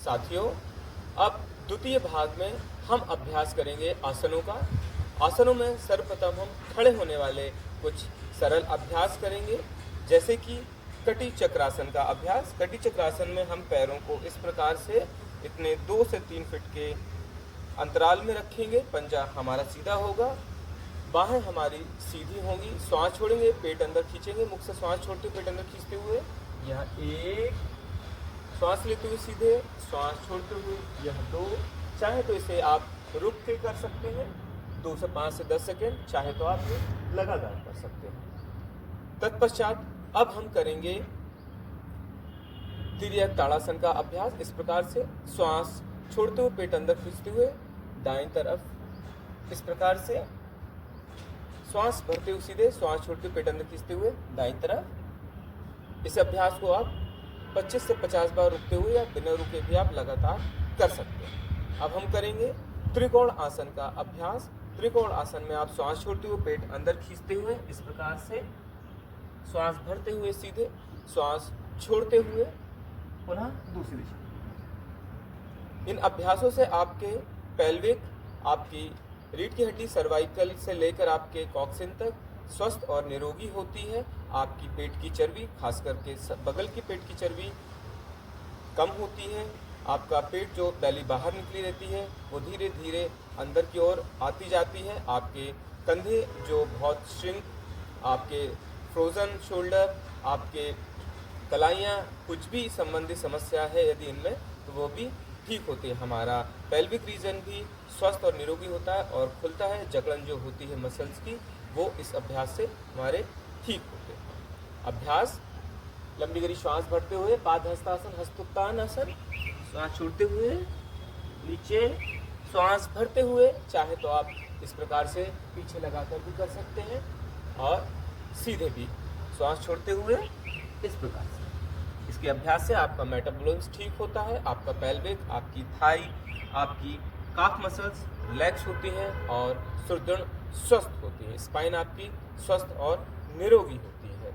साथियों, अब द्वितीय भाग में हम अभ्यास करेंगे आसनों का। आसनों में सर्वप्रथम हम खड़े होने वाले कुछ सरल अभ्यास करेंगे, जैसे कि कटी चक्रासन का अभ्यास। कटी चक्रासन में हम पैरों को इस प्रकार से इतने 2 से 3 फीट के अंतराल में रखेंगे। पंजा हमारा सीधा होगा, बाहें हमारी सीधी होंगी, श्वास छोड़ेंगे, पेट अंदर खींचेंगे, मुख से श्वास छोड़ते पेट अंदर खींचते हुए। यहाँ 1, श्वास लेते हुए सीधे, श्वास छोड़ते हुए यह 2। चाहे तो इसे आप रुक के कर सकते हैं 2 से 5 से 10 सेकेंड, चाहे तो आप लगातार कर सकते हैं। तत्पश्चात अब हम करेंगे तिर्यक ताड़ासन का अभ्यास। इस प्रकार से श्वास छोड़ते हुए पेट अंदर खींचते हुए दाईं तरफ, इस प्रकार से श्वास भरते हुए सीधे, श्वास छोड़ते हुए पेट अंदर खींचते हुए दाईं तरफ। इस अभ्यास को आप 25 से 50 बार रुकते हुए या बिना रुके भी आप लगातार कर सकते हैं। अब हम करेंगे त्रिकोण आसन का अभ्यास। त्रिकोण आसन में आप श्वास छोड़ते हुए पेट अंदर खींचते हुए इस प्रकार से श्वास भरते हुए सीधे, श्वास छोड़ते हुए पुनः दूसरी दिशा। इन अभ्यासों से आपके पेल्विक, आपकी रीढ़ की हड्डी, सर्वाइकल से लेकर आपके कॉक्सिन तक स्वस्थ और निरोगी होती है। आपकी पेट की चर्बी, खास करके बगल की पेट की चर्बी कम होती है। आपका पेट जो बैली बाहर निकली रहती है वो धीरे धीरे अंदर की ओर आती जाती है। आपके कंधे जो बहुत श्रिंक, आपके फ्रोजन शोल्डर, आपके कलाइयाँ, कुछ भी संबंधी समस्या है यदि इनमें, तो वो भी ठीक होती है। हमारा पेल्विक रीजन भी स्वस्थ और निरोगी होता है और खुलता है। जकड़न जो होती है मसल्स की, वो इस अभ्यास से हमारे ठीक होते हैं। अभ्यास: लंबी गहरी श्वास भरते हुए पादहस्तासन, हस्तोत्तान आसन, श्वास छोड़ते हुए नीचे, श्वास भरते हुए चाहे तो आप इस प्रकार से पीछे लगाकर भी कर सकते हैं और सीधे भी श्वास छोड़ते हुए इस प्रकार से। इसके अभ्यास से आपका मेटाबॉलिज्म ठीक होता है, आपका पेल्विक, आपकी थाई, आपकी काफ मसल्स रिलैक्स होती हैं और सुदृढ़ स्वस्थ होती है। स्पाइन आपकी स्वस्थ और निरोगी होती है।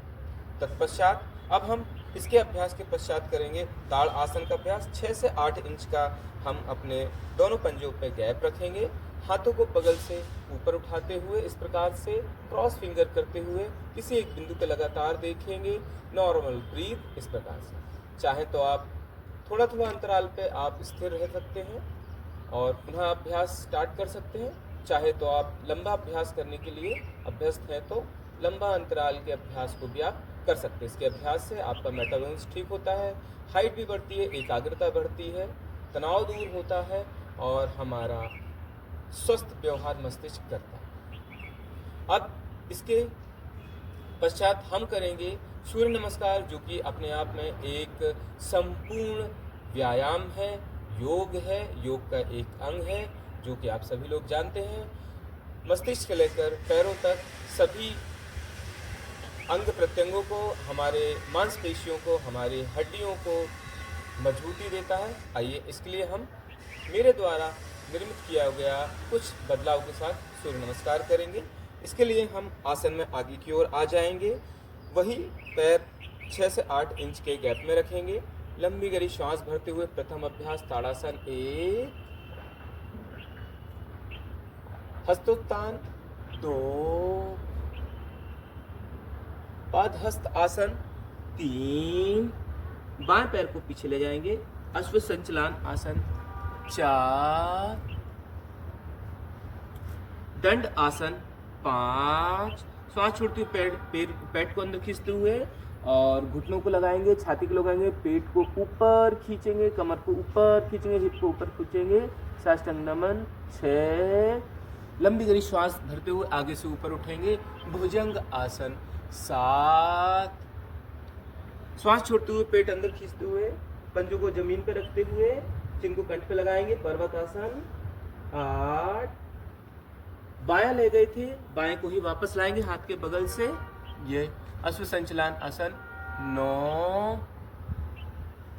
तत्पश्चात अब हम इसके अभ्यास के पश्चात करेंगे ताड़ आसन का अभ्यास। 6 से 8 इंच का हम अपने दोनों पंजों पे गैप रखेंगे। हाथों को बगल से ऊपर उठाते हुए इस प्रकार से क्रॉस फिंगर करते हुए किसी एक बिंदु पे लगातार देखेंगे। नॉर्मल ब्रीथ इस प्रकार से। चाहे तो आप थोड़ा थोड़ा अंतराल पे आप स्थिर रह सकते हैं और पुनः अभ्यास स्टार्ट कर सकते हैं। चाहे तो आप लंबा अभ्यास करने के लिए अभ्यस्त हैं तो लंबा अंतराल के अभ्यास को भी आप कर सकते हैं। इसके अभ्यास से आपका मेटाबॉलिज्म ठीक होता है, हाइट भी बढ़ती है, एकाग्रता बढ़ती है, तनाव दूर होता है और हमारा स्वस्थ व्यवहार मस्तिष्क करता है। अब इसके पश्चात हम करेंगे सूर्य नमस्कार, जो कि अपने आप में एक संपूर्ण व्यायाम है, योग है, योग का एक अंग है, जो कि आप सभी लोग जानते हैं। मस्तिष्क से लेकर पैरों तक सभी अंग प्रत्यंगों को, हमारे मांसपेशियों को, हमारी हड्डियों को मजबूती देता है। आइए इसके लिए हम मेरे द्वारा निर्मित किया गया कुछ बदलाव के साथ सूर्य नमस्कार करेंगे। इसके लिए हम आसन में आगे की ओर आ जाएंगे। वही पैर 6 से 8 इंच के गैप में रखेंगे। लंबी गहरी श्वास भरते हुए प्रथम अभ्यास ताड़ासन 1, हस्तोत्तान 2, पादहस्त आसन 3, बाएं पैर को पीछे ले जाएंगे। अश्व संचलन आसन 4, दंड आसन 5। श्वास छोड़ते हुए पेट को अंदर खींचते हुए और घुटनों को लगाएंगे, छाती को लगाएंगे, पेट को ऊपर खींचेंगे, कमर को ऊपर खींचेंगे, हिप को ऊपर खींचेंगे। साष्टांग नमन 6, लंबी गहरी श्वास भरते हुए आगे से ऊपर उठेंगे। भुजंग आसन 7, श्वास छोड़ते हुए पेट अंदर खींचते हुए पंजों को जमीन पर रखते हुए चिन को कंठ पे लगाएंगे। पर्वत आसन 8, बायां ले गए थे, बाएं को ही वापस लाएंगे हाथ के बगल से। ये अश्व संचलन आसन 9।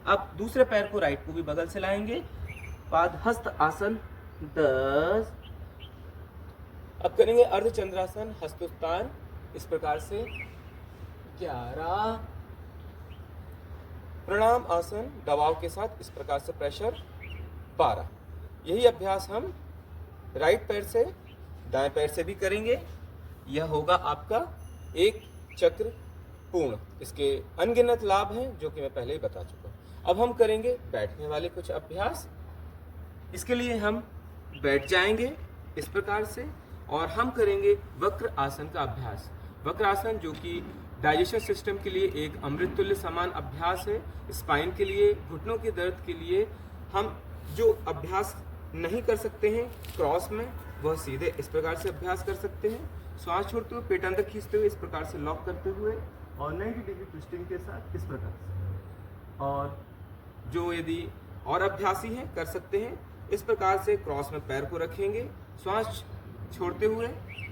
अब दूसरे पैर को राइट को भी बगल से लाएंगे। पादहस्त आसन 10। अब करेंगे अर्धचंद्रासन, हस्तोत्तान इस प्रकार से 11, प्रणाम आसन दबाव के साथ इस प्रकार से प्रेशर 12। यही अभ्यास हम राइट पैर से दाएं पैर से भी करेंगे। यह होगा आपका एक चक्र पूर्ण। इसके अनगिनत लाभ हैं जो कि मैं पहले ही बता चुका हूं। अब हम करेंगे बैठने वाले कुछ अभ्यास। इसके लिए हम बैठ जाएंगे इस प्रकार से और हम करेंगे वक्र आसन का अभ्यास। वक्र आसन जो कि डाइजेशन सिस्टम के लिए एक अमृत तुल्य समान अभ्यास है। स्पाइन के लिए, घुटनों के दर्द के लिए हम जो अभ्यास नहीं कर सकते हैं क्रॉस में, वह सीधे इस प्रकार से अभ्यास कर सकते हैं। श्वास छोड़ते हुए पेट अंदर खींचते हुए इस प्रकार से लॉक करते हुए और 90 डिग्री ट्विस्टिंग के साथ इस प्रकार से। और जो यदि और अभ्यासी हैं कर सकते हैं इस प्रकार से क्रॉस में पैर को रखेंगे, श्वास छोड़ते हुए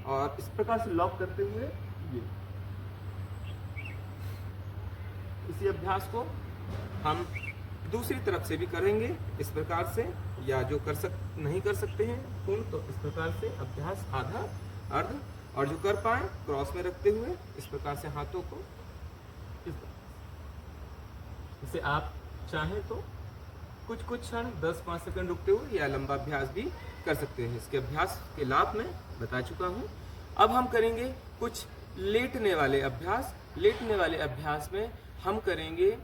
और इस प्रकार से लॉक करते हुए ये। इसी अभ्यास को हम दूसरी तरफ से भी करेंगे इस प्रकार से, या जो नहीं कर सकते हैं पूर्ण तो इस प्रकार से अभ्यास आधा अर्ध, और जो कर पाए क्रॉस में रखते हुए इस प्रकार से हाथों को इसे आप चाहें तो कुछ क्षण 10-5 सेकंड रुकते हुए या लंबा अभ्यास भी कर सकते हैं। इसके अभ्यास के लाभ मैं बता चुका हूं। अब हम करेंगे कुछ लेटने वाले अभ्यास। लेटने वाले अभ्यास में हम करेंगे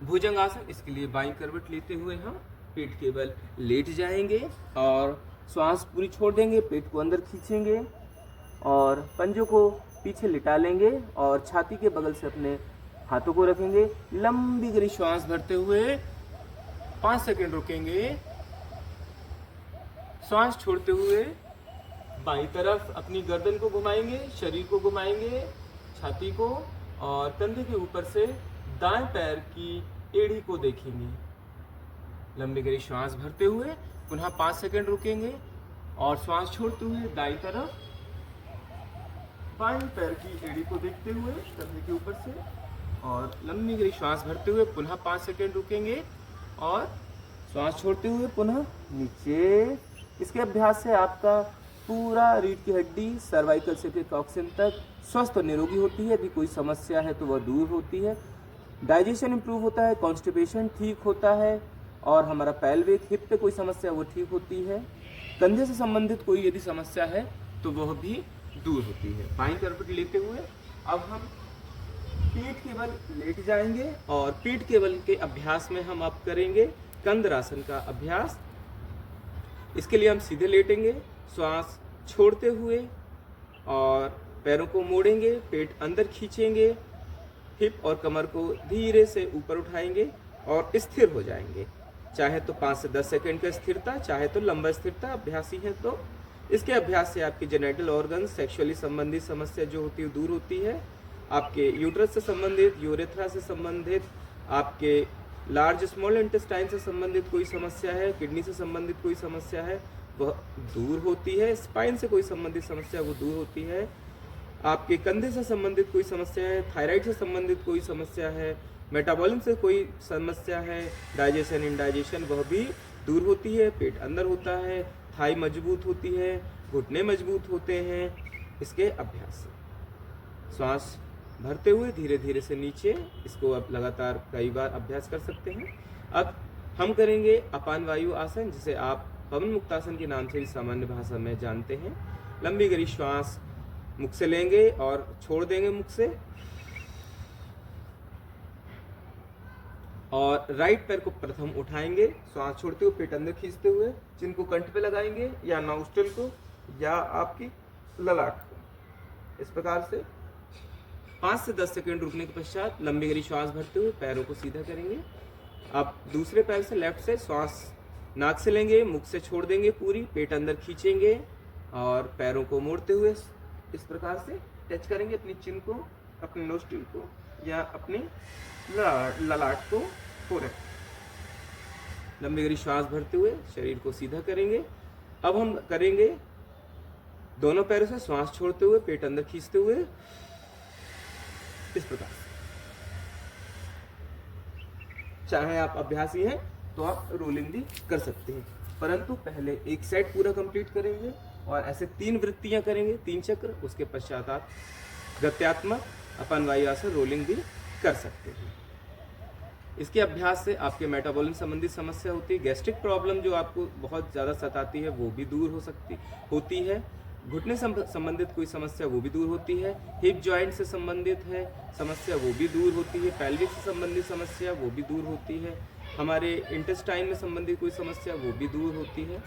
भुजंगासन। इसके लिए बाईं करवट लेते हुए हम पेट के बल लेट जाएंगे और श्वास पूरी छोड़ देंगे, पेट को अंदर खींचेंगे और पंजों को पीछे लिटा लेंगे और छाती के बगल से अपने हाथों को रखेंगे। लंबी गहरी श्वास भरते हुए 5 सेकंड रुकेंगे। श्वास छोड़ते हुए बाईं तरफ अपनी गर्दन को घुमाएंगे, शरीर को घुमाएंगे, छाती को, और कंधे के ऊपर से दाएं पैर की एड़ी को देखेंगे। लंबी गहरी श्वास भरते हुए पुनः 5 सेकंड रुकेंगे और श्वास छोड़ते हुए दाईं तरफ बाएं पैर की एड़ी को देखते हुए कंधे के ऊपर से, और लंबी गहरी श्वास भरते हुए पुनः 5 सेकंड रुकेंगे और श्वास छोड़ते हुए पुनः नीचे। इसके अभ्यास से आपका पूरा रीढ़ की हड्डी सर्वाइकल से लेकर कॉक्सिन तक स्वस्थ और निरोगी होती है। यदि कोई समस्या है तो वह दूर होती है। डाइजेशन इंप्रूव होता है, कॉन्स्टिपेशन ठीक होता है, और हमारा पैल्विक हिप पे कोई समस्या वो ठीक होती है। कंधे से संबंधित कोई यदि समस्या है तो वह भी दूर होती है। बाईं करवट लेते हुए अब हम पीठ के बल लेट जाएंगे और पीठ के बल के अभ्यास में हम अब करेंगे कंदरासन का अभ्यास। इसके लिए हम सीधे लेटेंगे, श्वास छोड़ते हुए और पैरों को मोड़ेंगे, पेट अंदर खींचेंगे, हिप और कमर को धीरे से ऊपर उठाएंगे और स्थिर हो जाएंगे। चाहे तो 5 से 10 सेकंड का स्थिरता, चाहे तो लंबा स्थिरता। अभ्यासी है तो इसके अभ्यास से आपकी जेनेटल ऑर्गन, सेक्सुअली संबंधित समस्या जो होती है दूर होती है। आपके यूट्रस से संबंधित, यूरेथ्रा से संबंधित, आपके लार्ज स्मॉल इंटेस्टाइन से संबंधित कोई समस्या है, किडनी से संबंधित कोई समस्या है वह दूर होती है। स्पाइन से कोई संबंधित समस्या वो दूर होती है। आपके कंधे से संबंधित कोई समस्या है, थायराइड से संबंधित कोई समस्या है, मेटाबॉलिज्म से कोई समस्या है, डाइजेशन इंडाइजेशन वह भी दूर होती है। पेट अंदर होता है, थाई मजबूत होती है, घुटने मजबूत होते हैं इसके अभ्यास से। श्वास भरते हुए धीरे धीरे से नीचे, इसको अब लगातार कई बार अभ्यास कर सकते हैं। अब हम करेंगे अपान वायु आसन, जिसे आप पवन मुक्तासन के नाम से भी सामान्य भाषा में जानते हैं। लंबी गहरी श्वास मुख से लेंगे और छोड़ देंगे मुख से, और राइट पैर को प्रथम उठाएंगे, श्वास छोड़ते हुए पेट अंदर खींचते हुए, चिन को कंठ पे लगाएंगे या नॉस्ट्रिल को या आपकी ललाट को। इस प्रकार से 5 से 10 सेकंड रुकने के पश्चात लंबी गहरी श्वास भरते हुए पैरों को सीधा करेंगे। अब दूसरे पैर से लेफ्ट से श्वास नाक से लेंगे, मुख से छोड़ देंगे पूरी, पेट अंदर खींचेंगे और पैरों को मोड़ते हुए इस प्रकार से टच करेंगे अपनी चिन को, अपने नोस्ट्रिल को या अपनी ललाट को पूरे। लंबी गहरी श्वास भरते हुए शरीर को सीधा करेंगे। अब हम करेंगे दोनों पैरों से श्वास छोड़ते हुए पेट अंदर खींचते हुए इस प्रकार। चाहे आप अभ्यासी हैं तो आप रोलिंग भी कर सकते हैं, परंतु पहले एक सेट पूरा कंप्लीट करेंगे और ऐसे 3 वृत्तियां करेंगे, 3 चक्र। उसके पश्चात आप गत्यात्मक अपान वायु आसन रोलिंग भी कर सकते हैं। इसके अभ्यास से आपके मेटाबॉलिज्म संबंधी समस्या होती है, गैस्ट्रिक प्रॉब्लम जो आपको बहुत ज़्यादा सताती है वो भी दूर होती है, घुटने संबंधित कोई समस्या वो भी दूर होती है, हिप जॉइंट से संबंधित है समस्या वो भी दूर होती है, पेल्विक से संबंधित समस्या वो भी दूर होती है, हमारे इंटेस्टाइन में संबंधित कोई समस्या वो भी दूर होती है,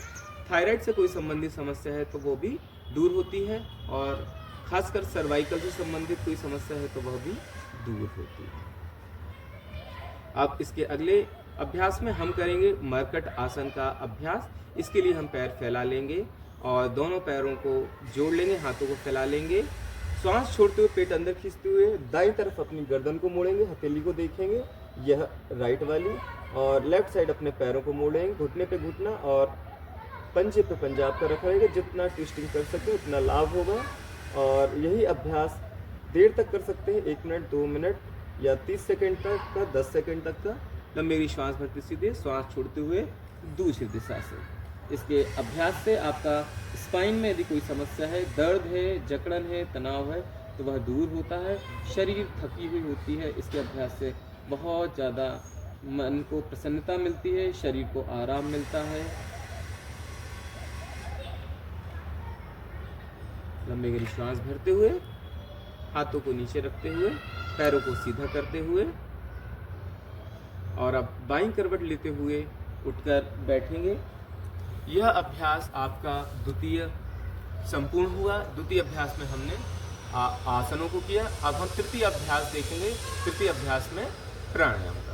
थायराइड से कोई संबंधित समस्या है तो वो भी दूर होती है, और खासकर सर्वाइकल से संबंधित कोई समस्या है तो वह भी दूर होती है। अब इसके अगले अभ्यास में हम करेंगे मरकट आसन का अभ्यास। इसके लिए हम पैर फैला लेंगे और दोनों पैरों को जोड़ लेंगे, हाथों को फैला लेंगे, श्वास छोड़ते हुए पेट अंदर खींचते हुए दाईं तरफ अपनी गर्दन को मोड़ेंगे, हथेली को देखेंगे, यह राइट वाली, और लेफ्ट साइड अपने पैरों को मोड़ेंगे, घुटने पे घुटना और पंजे पे पंजा आपका रखा रहेगा। जितना ट्विस्टिंग कर सके उतना लाभ होगा, और यही अभ्यास देर तक कर सकते हैं, 1 मिनट 2 मिनट या 30 सेकंड तक का, 10 सेकंड तक का। लंबी श्वास भरते सीधे, श्वास छोड़ते हुए दूसरी दिशा से। इसके अभ्यास से आपका स्पाइन में यदि कोई समस्या है, दर्द है, जकड़न है, तनाव है तो वह दूर होता है, शरीर थकी हुई होती है, इसके अभ्यास से बहुत ज़्यादा मन को प्रसन्नता मिलती है, शरीर को आराम मिलता है। लंबी गहरी श्वास भरते हुए, हाथों को नीचे रखते हुए, पैरों को सीधा करते हुए, और अब बाईं करवट लेते हुए उठकर बैठेंगे। यह अभ्यास आपका द्वितीय संपूर्ण हुआ। द्वितीय अभ्यास में हमने आसनों को किया। अब हम तृतीय अभ्यास देखेंगे। तृतीय अभ्यास में प्राणायाम का।